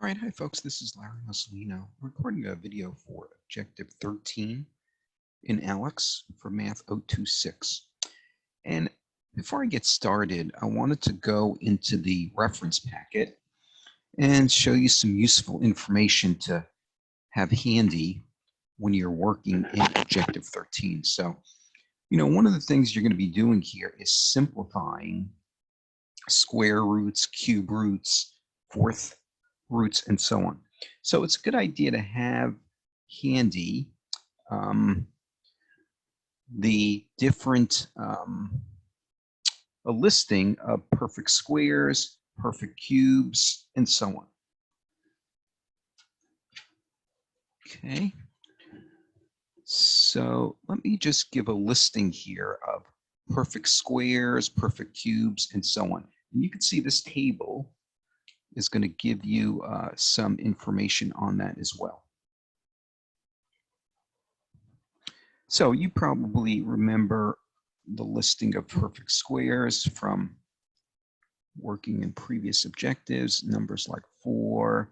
All right, hi folks, this is Larry Mussolino, recording a video for Objective 13 in Alex for MATH026. And before I get started, I wanted to go into the reference packet and show you some useful information to have handy when you're working in Objective 13. So, one of the things you're going to be doing here is simplifying square roots, cube roots, fourth roots, and so on. So it's a good idea to have handy the different, a listing of perfect squares, perfect cubes, and so on. Okay, so let me just give a listing here of perfect squares, perfect cubes, and so on. And you can see this table is going to give you some information on that as well. So you probably remember the listing of perfect squares from working in previous objectives, numbers like 4,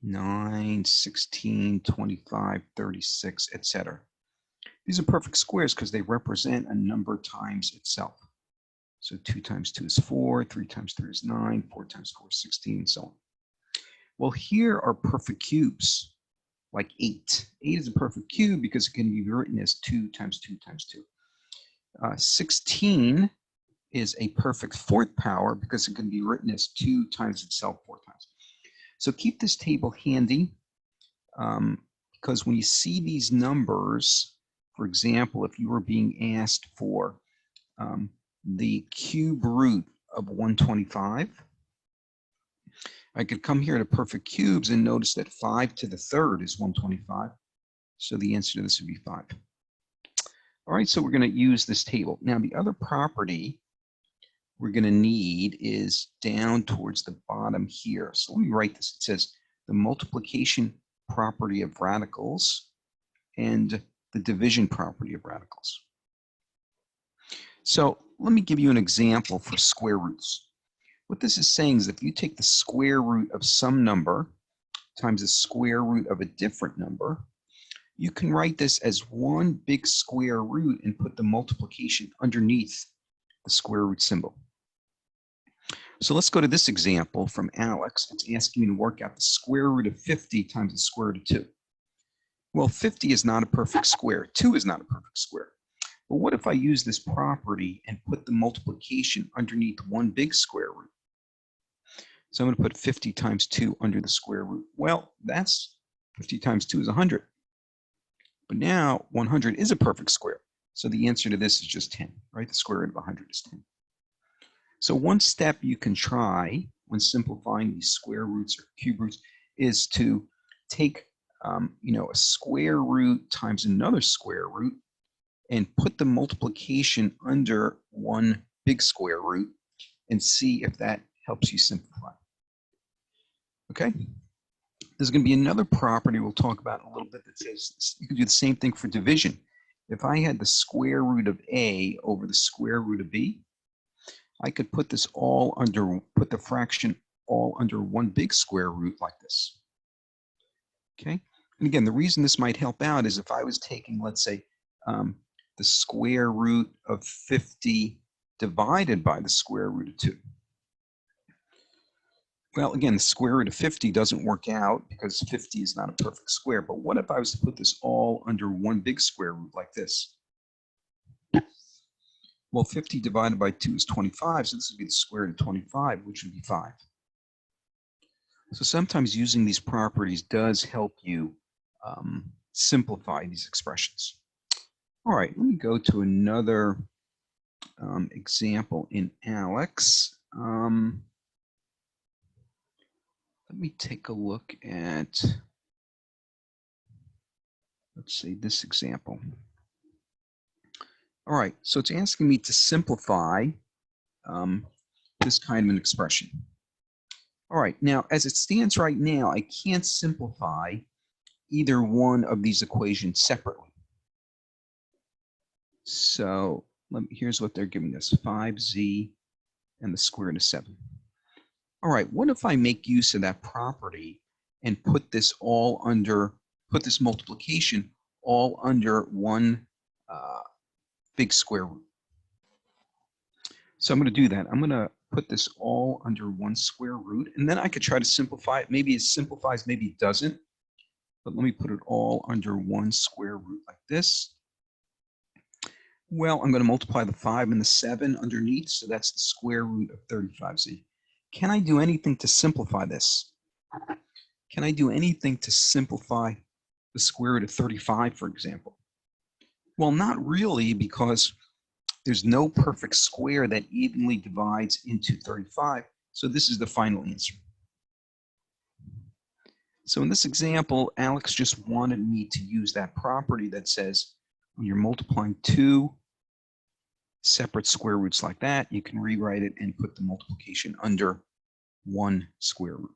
9, 16, 25, 36, etc. These are perfect squares because they represent a number times itself. So 2 times 2 is 4, 3 times 3 is 9, 4 times 4 is 16, and so on. Well, here are perfect cubes, like 8. 8 is a perfect cube because it can be written as 2 times 2 times 2. 16 is a perfect fourth power because it can be written as 2 times itself 4 times. So keep this table handy because when you see these numbers, for example, if you were being asked for the cube root of 125, I could come here to perfect cubes and notice that 5 to the third is 125. So the answer to this would be 5. All right, so we're going to use this table. Now, the other property we're going to need is down towards the bottom here. So let me write this. It says the multiplication property of radicals and the division property of radicals. So let me give you an example for square roots. What this is saying is if you take the square root of some number times the square root of a different number, you can write this as one big square root and put the multiplication underneath the square root symbol. So let's go to this example from Alex. It's asking me to work out the square root of 50 times the square root of 2. Well, 50 is not a perfect square. 2 is not a perfect square. But what if I use this property and put the multiplication underneath one big square root? So I'm going to put 50 times 2 under the square root. Well, that's 50 times 2 is 100. But now 100 is a perfect square. So the answer to this is just 10, right? The square root of 100 is 10. So one step you can try when simplifying these square roots or cube roots is to take a square root times another square root and put the multiplication under one big square root and see if that helps you simplify. Okay? There's going to be another property we'll talk about in a little bit that says you can do the same thing for division. If I had the square root of A over the square root of B, I could put this put the fraction all under one big square root like this. Okay? And again, the reason this might help out is if I was taking, let's say, the square root of 50 divided by the square root of 2. Well, again, the square root of 50 doesn't work out because 50 is not a perfect square. But what if I was to put this all under one big square root like this? Well, 50 divided by 2 is 25, so this would be the square root of 25, which would be 5. So sometimes using these properties does help you simplify these expressions. All right, let me go to another example in Alex. Let me take a look at, let's say, this example. All right, so it's asking me to simplify this kind of an expression. All right, now, as it stands right now, I can't simplify either one of these equations separately. So here's what they're giving us, 5z and the square root of 7. All right, what if I make use of that property and put this multiplication all under one big square root? So I'm going to do that. I'm going to put this all under one square root, and then I could try to simplify it. Maybe it simplifies, maybe it doesn't. But let me put it all under one square root like this. Well, I'm going to multiply the 5 and the 7 underneath, so that's the square root of 35z. Can I do anything to simplify this? Can I do anything to simplify the square root of 35, for example? Well, not really, because there's no perfect square that evenly divides into 35, so this is the final answer. So in this example, Alex just wanted me to use that property that says when you're multiplying two separate square roots like that, you can rewrite it and put the multiplication under one square root.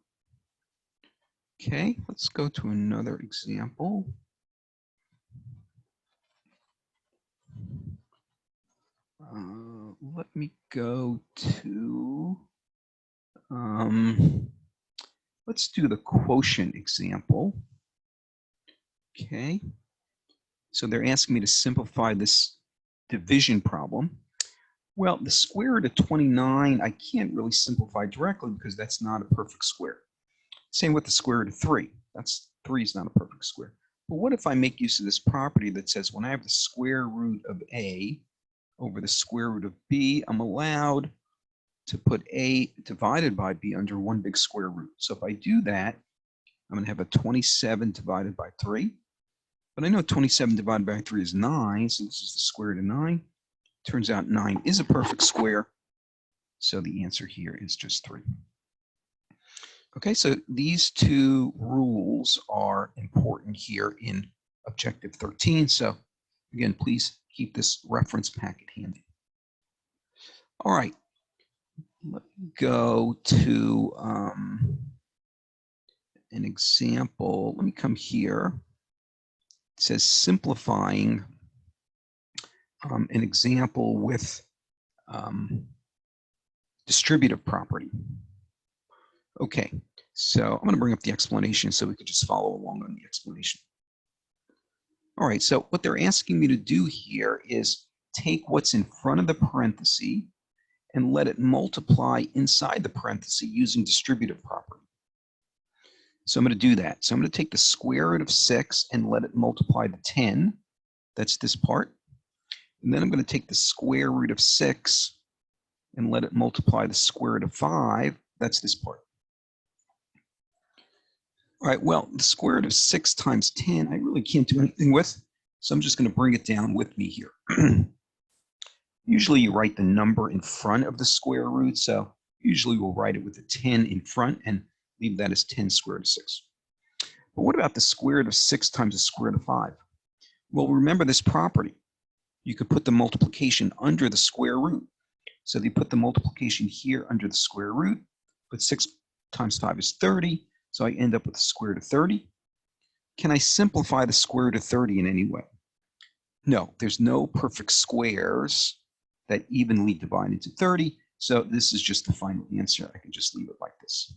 Okay, let's go to another example. Let me go to, let's do the quotient example. Okay, so they're asking me to simplify this division problem. Well, the square root of 29, I can't really simplify directly because that's not a perfect square. Same with the square root of 3. 3 is not a perfect square. But what if I make use of this property that says when I have the square root of a over the square root of b, I'm allowed to put a divided by b under one big square root. So if I do that, I'm going to have a 27 divided by 3. But I know 27 divided by 3 is 9, so this is the square root of 9. Turns out 9 is a perfect square, so the answer here is just 3. Okay, so these two rules are important here in Objective 13. So again, please keep this reference packet handy. All right, let me go to an example. Let me come here. It says simplifying an example with distributive property. Okay, so I'm going to bring up the explanation so we could just follow along on the explanation. All right, so what they're asking me to do here is take what's in front of the parenthesis and let it multiply inside the parenthesis using distributive property. So I'm going to do that. So I'm going to take the square root of 6 and let it multiply to 10. That's this part. And then I'm going to take the square root of 6 and let it multiply the square root of 5. That's this part. All right, well, the square root of 6 times 10, I really can't do anything with, so I'm just going to bring it down with me here. Usually you write the number in front of the square root, so usually we'll write it with a 10 in front and leave that as 10 square root of 6. But what about the square root of 6 times the square root of 5? Well, remember this property. You could put the multiplication under the square root. So if you put the multiplication here under the square root, but 6 times 5 is 30, so I end up with the square root of 30. Can I simplify the square root of 30 in any way? No, there's no perfect squares that evenly divide into 30, so this is just the final answer. I can just leave it like this.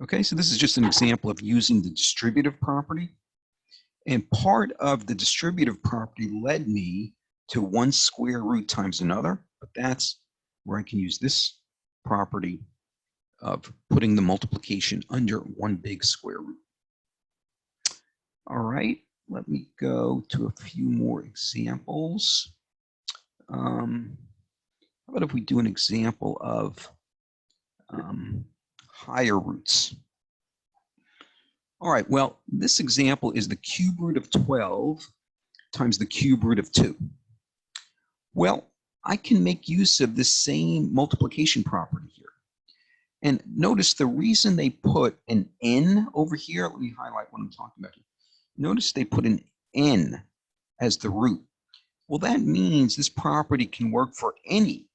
Okay, so this is just an example of using the distributive property. And part of the distributive property led me to one square root times another, but that's where I can use this property of putting the multiplication under one big square root. All right, let me go to a few more examples. How about if we do an example of higher roots? All right, well, this example is the cube root of 12 times the cube root of 2. Well, I can make use of this same multiplication property here. And notice the reason they put an n over here, let me highlight what I'm talking about here. Notice they put an n as the root. Well, that means this property can work for any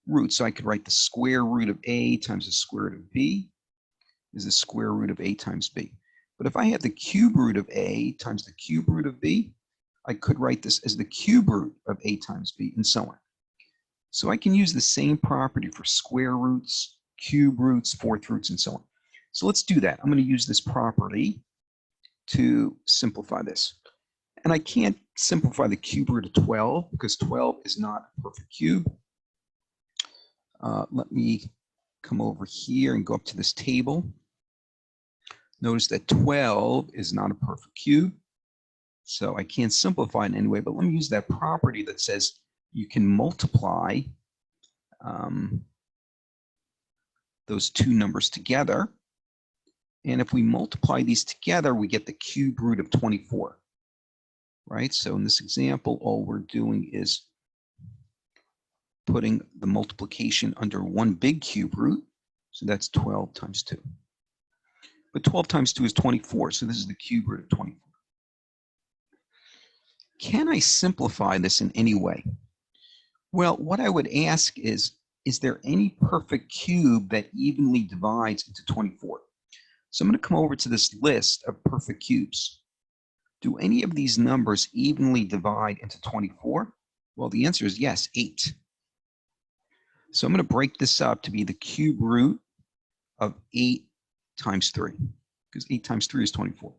root. So I could write the square root of a times the square root of b is the square root of a times b. But if I had the cube root of a times the cube root of b, I could write this as the cube root of a times b, and so on. So I can use the same property for square roots, cube roots, fourth roots, and so on. So let's do that. I'm going to use this property to simplify this. And I can't simplify the cube root of 12 because 12 is not a perfect cube. Let me come over here and go up to this table. Notice that 12 is not a perfect cube. So I can't simplify it in any way, but let me use that property that says you can multiply those two numbers together. And if we multiply these together, we get the cube root of 24. Right? So in this example, all we're doing is putting the multiplication under one big cube root. So that's 12 times 2. But 12 times 2 is 24, so this is the cube root of 24. Can I simplify this in any way? Well, what I would ask is there any perfect cube that evenly divides into 24? So I'm going to come over to this list of perfect cubes. Do any of these numbers evenly divide into 24? Well, the answer is yes, 8. So I'm going to break this up to be the cube root of 8 times 3, because 8 times 3 is 24.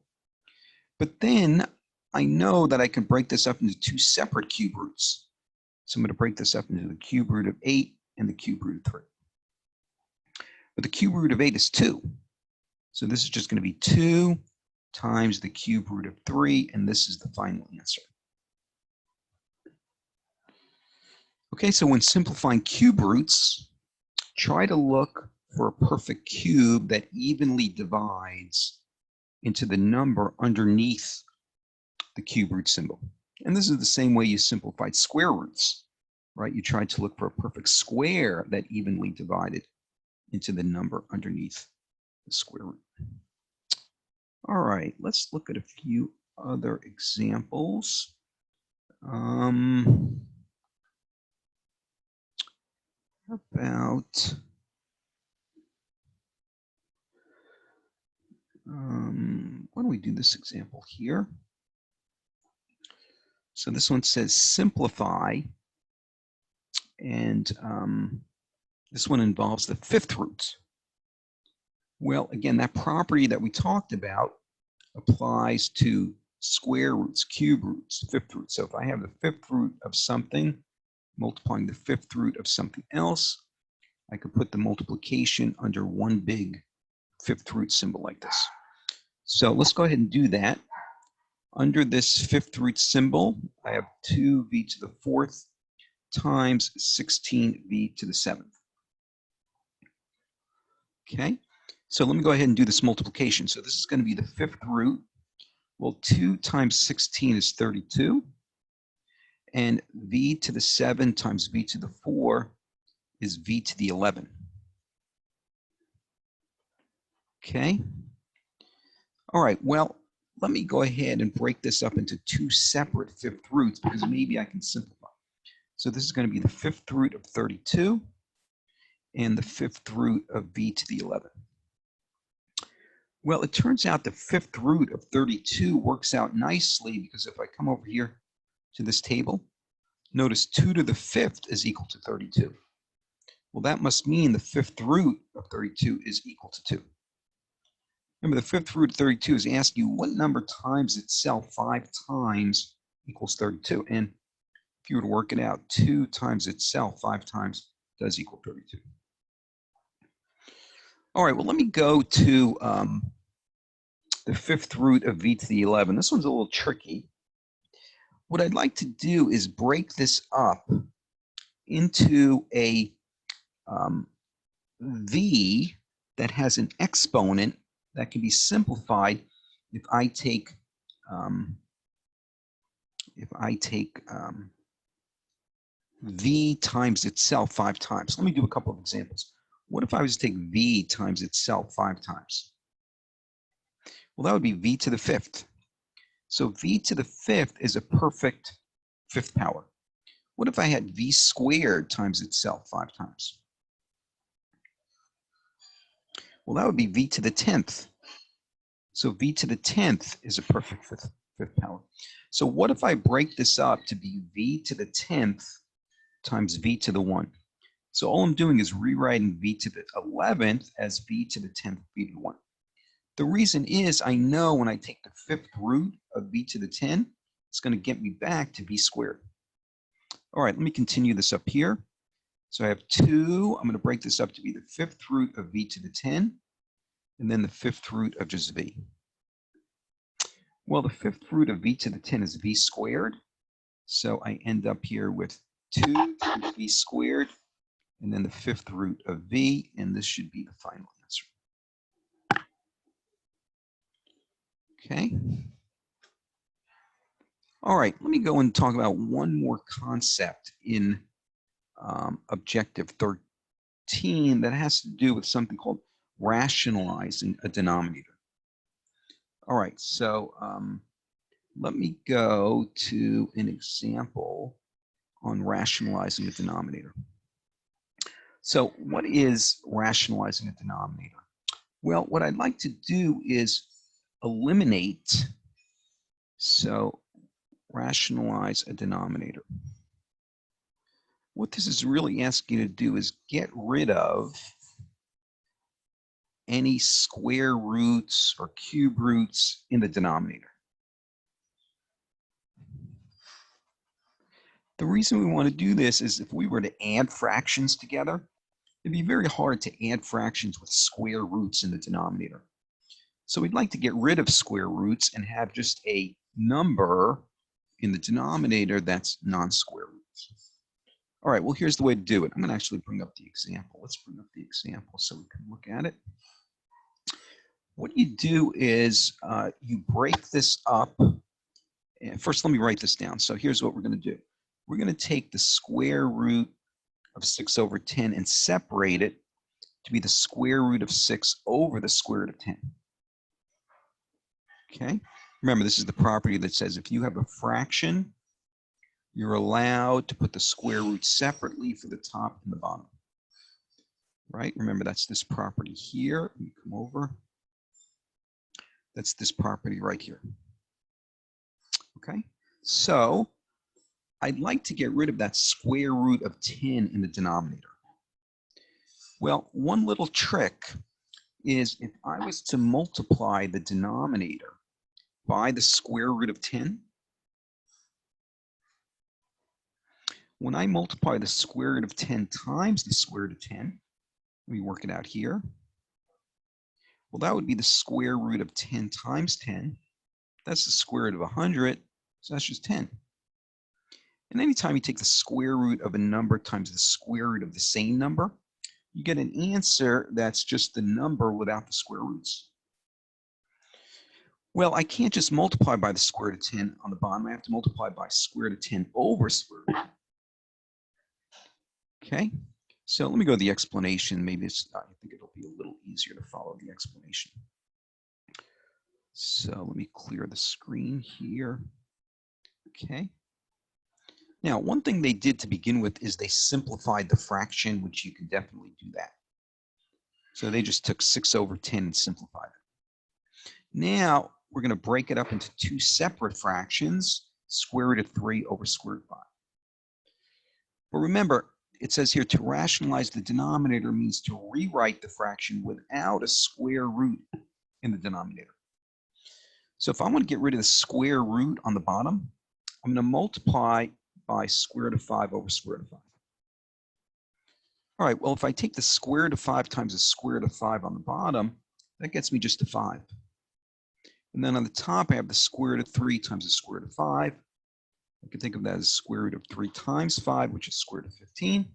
But then I know that I can break this up into two separate cube roots. So I'm going to break this up into the cube root of 8 and the cube root of 3. But the cube root of 8 is 2. So this is just going to be 2 times the cube root of 3, and this is the final answer. Okay, so when simplifying cube roots, try to look for a perfect cube that evenly divides into the number underneath the cube root symbol. And this is the same way you simplified square roots, right? You tried to look for a perfect square that evenly divided into the number underneath the square root. All right, let's look at a few other examples. How about why don't we do this example here? So this one says simplify, and this one involves the fifth root. Well, again, that property that we talked about applies to square roots, cube roots, fifth roots. So if I have the fifth root of something, multiplying the fifth root of something else, I could put the multiplication under one big fifth root symbol like this. So let's go ahead and do that. Under this fifth root symbol, I have 2v to the fourth times 16v to the seventh. Okay, so let me go ahead and do this multiplication. So this is going to be the fifth root. Well, 2 times 16 is 32. And v to the 7 times v to the 4 is v to the 11. Okay. All right, well, let me go ahead and break this up into two separate fifth roots because maybe I can simplify. So this is going to be the fifth root of 32 and the fifth root of v to the 11. Well, it turns out the fifth root of 32 works out nicely because if I come over here to this table, notice 2 to the fifth is equal to 32. Well, that must mean the fifth root of 32 is equal to 2. Remember, the fifth root of 32 is asking you what number times itself 5 times equals 32. And if you were to work it out, 2 times itself 5 times does equal 32. All right, well, let me go to the fifth root of v to the 11. This one's a little tricky. What I'd like to do is break this up into a v that has an exponent that can be simplified if I take v times itself 5 times. Let me do a couple of examples. What if I was to take v times itself 5 times? Well, that would be v to the fifth. So v to the fifth is a perfect fifth power. What if I had v squared times itself 5 times? Well, that would be v to the 10th. So v to the 10th is a perfect fifth power. So what if I break this up to be v to the 10th times v to the 1. So all I'm doing is rewriting v to the 11th as v to the 10th v to the 1. The reason is I know when I take the 5th root of v to the 10, it's going to get me back to v squared. All right, let me continue this up here. So I have 2. I'm going to break this up to be the 5th root of v to the 10, and then the 5th root of just v. Well, the 5th root of v to the 10 is v squared. So I end up here with 2 times v squared, and then the 5th root of v, and this should be the final answer. Okay. All right, let me go and talk about one more concept in Objective 13 that has to do with something called rationalizing a denominator. All right, so let me go to an example on rationalizing a denominator. So what is rationalizing a denominator? Well, what I'd like to do is eliminate, so rationalize a denominator. What this is really asking you to do is get rid of any square roots or cube roots in the denominator. The reason we want to do this is if we were to add fractions together, it'd be very hard to add fractions with square roots in the denominator. So we'd like to get rid of square roots and have just a number in the denominator that's non-square roots. All right, well, here's the way to do it. I'm going to actually bring up the example. Let's bring up the example so we can look at it. What you do is you break this up. And first, let me write this down. So here's what we're going to do. We're going to take the square root of 6 over 10 and separate it to be the square root of 6 over the square root of 10. Okay? Remember, this is the property that says if you have a fraction, you're allowed to put the square root separately for the top and the bottom. Right? Remember, that's this property here. Let me come over. That's this property right here. Okay? So I'd like to get rid of that square root of 10 in the denominator. Well, one little trick is if I was to multiply the denominator by the square root of 10, when I multiply the square root of 10 times the square root of 10, let me work it out here. Well, that would be the square root of 10 times 10. That's the square root of 100, so that's just 10. And anytime you take the square root of a number times the square root of the same number, you get an answer that's just the number without the square roots. Well, I can't just multiply by the square root of 10 on the bottom. I have to multiply by square root of 10 over square root. Okay, so let me go to the explanation. Maybe I think it'll be a little easier to follow the explanation. So let me clear the screen here. Okay. Now, one thing they did to begin with is they simplified the fraction, which you can definitely do that. So they just took 6 over 10 and simplified it. Now, we're going to break it up into 2 separate fractions, square root of 3 over square root of 5. But remember, it says here to rationalize the denominator means to rewrite the fraction without a square root in the denominator. So if I want to get rid of the square root on the bottom, I'm going to multiply by square root of 5 over square root of 5. All right, well, if I take the square root of 5 times the square root of 5 on the bottom, that gets me just to 5. And then on the top, I have the square root of 3 times the square root of 5. I can think of that as square root of 3 times 5, which is square root of 15.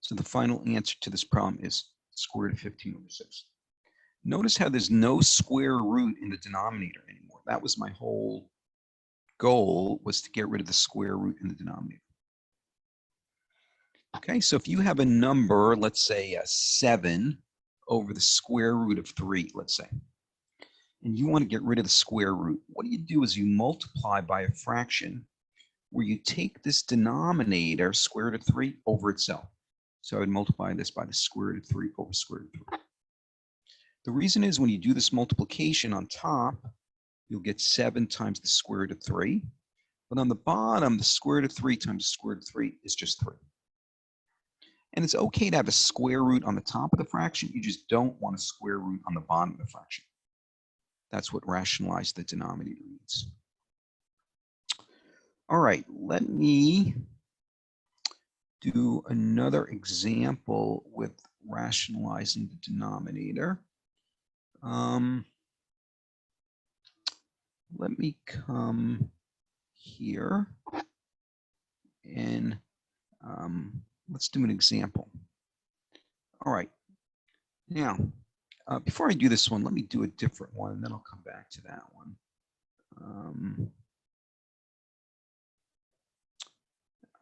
So the final answer to this problem is square root of 15 over 6. Notice how there's no square root in the denominator anymore. That was my whole goal, was to get rid of the square root in the denominator. Okay, so if you have a number, let's say 7 over the square root of 3, let's say, and you want to get rid of the square root, what you do is you multiply by a fraction where you take this denominator, square root of 3, over itself. So I would multiply this by the square root of 3 over square root of 3. The reason is when you do this multiplication on top, you'll get 7 times the square root of 3. But on the bottom, the square root of 3 times the square root of 3 is just 3. And it's okay to have a square root on the top of the fraction. You just don't want a square root on the bottom of the fraction. That's what rationalize the denominator means. All right, let me do another example with rationalizing the denominator. Let me come here and let's do an example. All right, now before I do this one, let me do a different one, and then I'll come back to that one.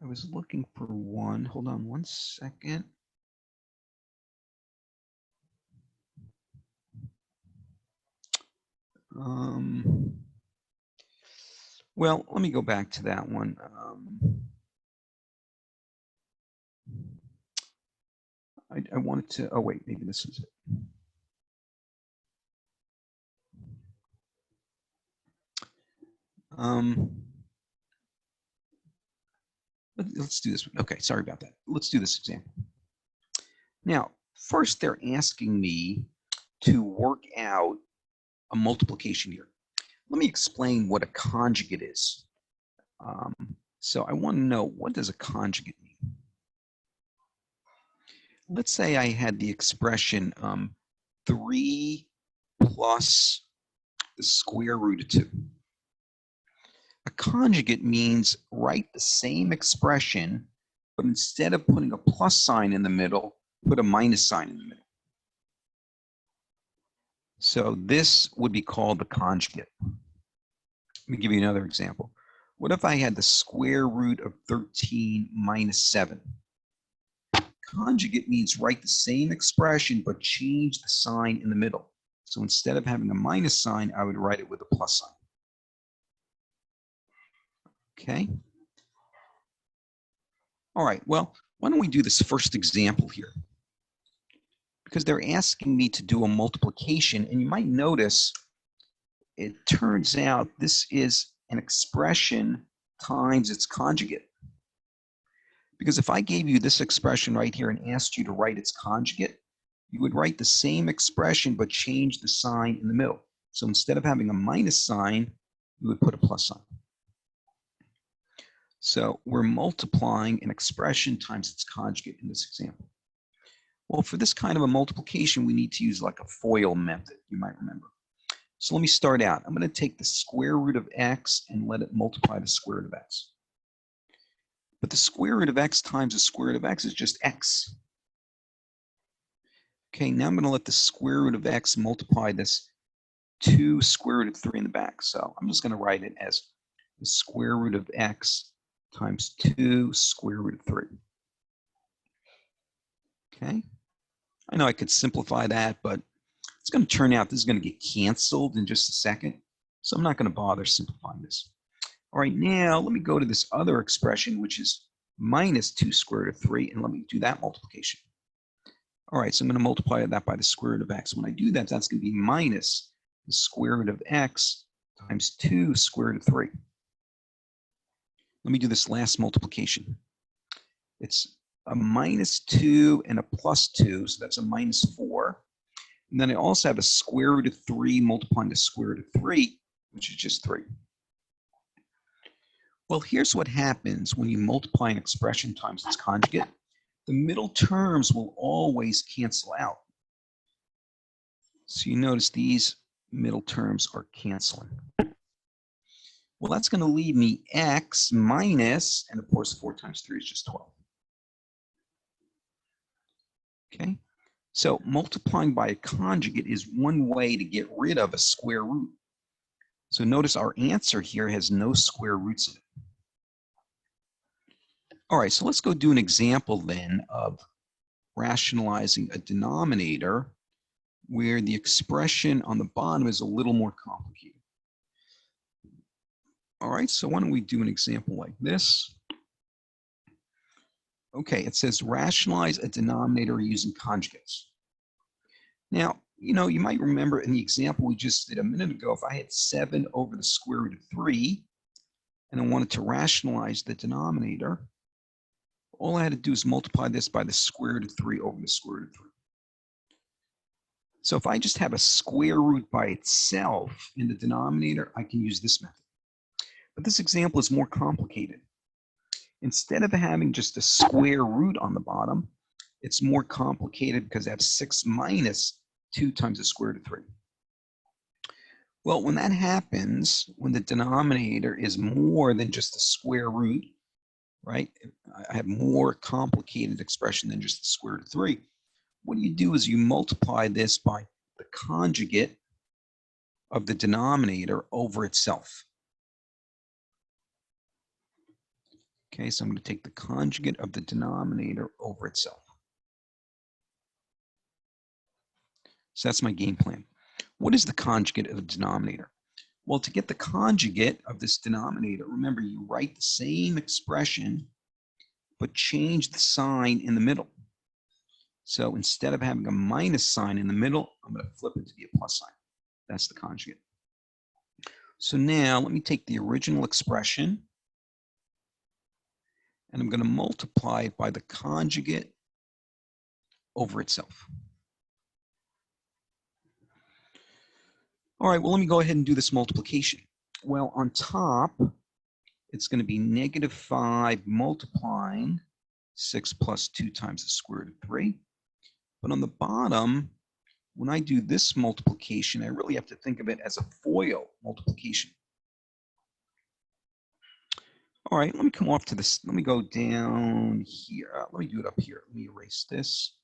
I was looking for one. Hold on one second. Well, let me go back to that one. I wanted to, oh wait, maybe this is it. Let's do this one. Okay, sorry about that. Let's do this example. Now, first they're asking me to work out a multiplication here. Let me explain what a conjugate is. So I want to know, what does a conjugate mean? Let's say I had the expression 3 plus the square root of 2. A conjugate means write the same expression, but instead of putting a plus sign in the middle, put a minus sign in the middle. So this would be called the conjugate. Let me give you another example. What if I had the square root of 13 minus 7? Conjugate means write the same expression, but change the sign in the middle. So instead of having a minus sign, I would write it with a plus sign. Okay. All right, well, why don't we do this first example here? Because they're asking me to do a multiplication, and you might notice it turns out this is an expression times its conjugate. Because if I gave you this expression right here and asked you to write its conjugate, you would write the same expression but change the sign in the middle. So instead of having a minus sign, you would put a plus sign. So we're multiplying an expression times its conjugate in this example. Well, for this kind of a multiplication, we need to use like a FOIL method, you might remember. So let me start out. I'm going to take the square root of x and let it multiply the square root of x. But the square root of x times the square root of x is just x. Okay, now I'm going to let the square root of x multiply this 2 square root of 3 in the back. So I'm just going to write it as the square root of x times 2 square root of 3. Okay, I know I could simplify that, but it's going to turn out this is going to get canceled in just a second. So I'm not going to bother simplifying this. All right, now let me go to this other expression, which is minus 2 square root of 3, and let me do that multiplication. All right, so I'm going to multiply that by the square root of x. When I do that, that's going to be minus the square root of x times 2 square root of 3. Let me do this last multiplication. It's a minus 2 and a plus 2, so that's a minus 4. And then I also have a square root of 3 multiplying the square root of 3, which is just 3. Well, here's what happens when you multiply an expression times its conjugate. The middle terms will always cancel out. So you notice these middle terms are canceling. Well, that's going to leave me x minus, and of course 4 times 3 is just 12. Okay, so multiplying by a conjugate is one way to get rid of a square root. So notice our answer here has no square roots in it. All right, so let's go do an example then of rationalizing a denominator where the expression on the bottom is a little more complicated. All right, so why don't we do an example like this? Okay, it says rationalize a denominator using conjugates. Now, you might remember in the example we just did a minute ago, if I had 7 over the square root of 3, and I wanted to rationalize the denominator, all I had to do is multiply this by the square root of 3 over the square root of 3. So if I just have a square root by itself in the denominator, I can use this method. But this example is more complicated. Instead of having just a square root on the bottom, it's more complicated because I have 6 minus 2 times the square root of 3. Well, when that happens, when the denominator is more than just the square root, right? I have more complicated expression than just the square root of 3. What you do is you multiply this by the conjugate of the denominator over itself. Okay, so I'm going to take the conjugate of the denominator over itself. So that's my game plan. What is the conjugate of the denominator? Well, to get the conjugate of this denominator, remember you write the same expression, but change the sign in the middle. So instead of having a minus sign in the middle, I'm going to flip it to be a plus sign. That's the conjugate. So now let me take the original expression, and I'm going to multiply it by the conjugate over itself. All right, well, let me go ahead and do this multiplication. Well, on top, it's going to be negative 5 multiplying 6 plus 2 times the square root of 3. But on the bottom, when I do this multiplication, I really have to think of it as a FOIL multiplication. All right, let me come off to this. Let me go down here. Let me do it up here. Let me erase this.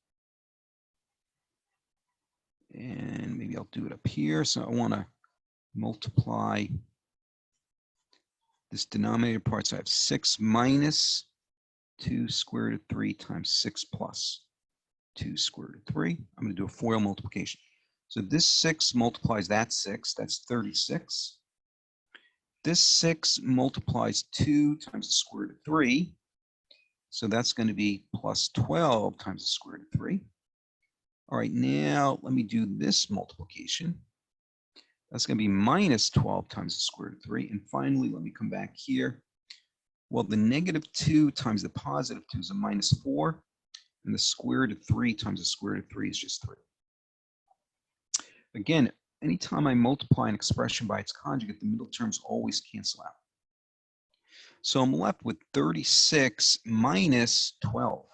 And maybe I'll do it up here. So I want to multiply this denominator part. So I have 6 minus 2 square root of 3 times 6 plus 2 square root of 3. I'm going to do a FOIL multiplication. So this 6 multiplies that 6. That's 36. This 6 multiplies 2 times the square root of 3. So that's going to be plus 12 times the square root of 3. All right, now let me do this multiplication. That's going to be minus 12 times the square root of 3. And finally, let me come back here. Well, the negative 2 times the positive 2 is a minus 4. And the square root of 3 times the square root of 3 is just 3. Again, anytime I multiply an expression by its conjugate, the middle terms always cancel out. So I'm left with 36 minus 12.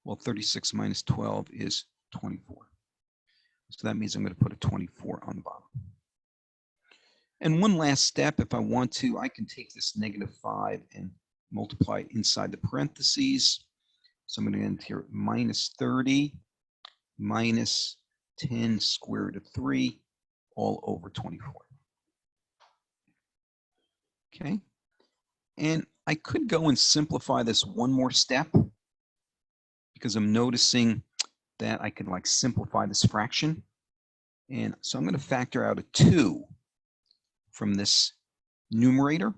Well, 36 minus 12 is 24. So that means I'm going to put a 24 on the bottom. And one last step, if I want to, I can take this negative 5 and multiply it inside the parentheses. So I'm going to end here minus 30 minus 10 square root of 3 all over 24. Okay. And I could go and simplify this one more step because I'm noticing that I could like simplify this fraction. And so I'm going to factor out a 2 from this numerator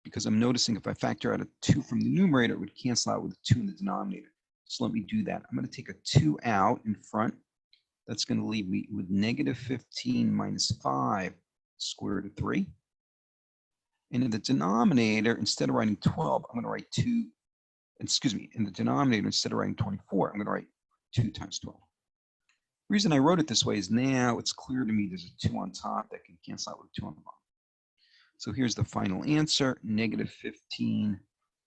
because I'm noticing if I factor out a 2 from the numerator, it would cancel out with a 2 in the denominator. So let me do that. I'm going to take a 2 out in front. That's going to leave me with negative 15 minus 5 square root of 3. And in the denominator, instead of writing 12, I'm going to write 2. Excuse me, in the denominator, instead of writing 24, I'm going to write 2 times 12. The reason I wrote it this way is now it's clear to me there's a 2 on top that can cancel out with a 2 on the bottom. So here's the final answer, negative 15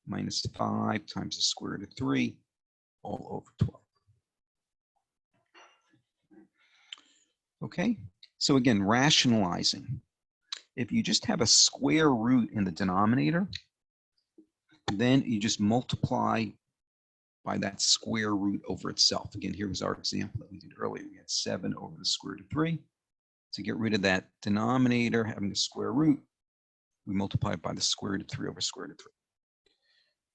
minus 5 times the square root of 3 all over 12. Okay, so again, rationalizing. If you just have a square root in the denominator, then you just multiply by that square root over itself. Again, here was our example that we did earlier. We had 7 over the square root of 3. To get rid of that denominator having a square root, we multiply it by the square root of 3 over square root of 3.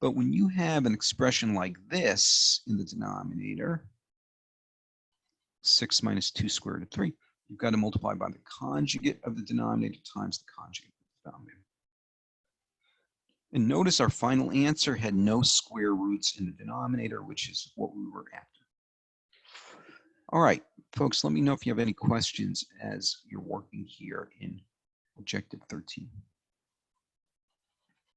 But when you have an expression like this in the denominator, 6 minus 2 square root of 3, you've got to multiply by the conjugate of the denominator times the conjugate of the denominator. And notice our final answer had no square roots in the denominator, which is what we were after. All right, folks, let me know if you have any questions as you're working here in Objective 13.